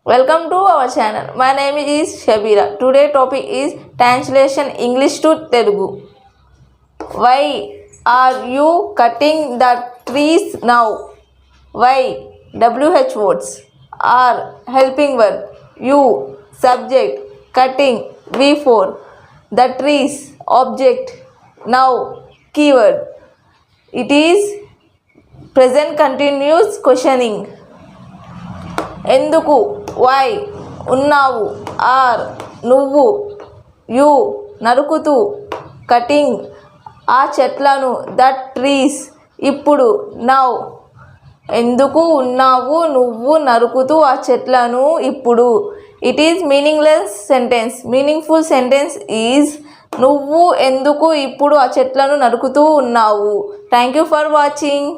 Welcome to our channel. My name is Shabira. Today topic is translation English to Telugu. Why are you cutting the trees now? Why? WH words. R helping verb. U subject. Cutting V4. The trees object. Now keyword. It is present continuous questioning. ఎందుకు why ఉన్నావు are నువ్వు you నరుకుతూ cutting ఆ చెట్లను that trees ఇప్పుడు now ఎందుకు ఉన్నావు నువ్వు నరుకుతూ ఆ చెట్లను ఇప్పుడు it is meaningless sentence meaningful sentence is నువ్వు ఎందుకు ఇప్పుడు ఆ చెట్లను నరుకుతూ ఉన్నావు థ్యాంక్ యూ ఫర్ వాచింగ్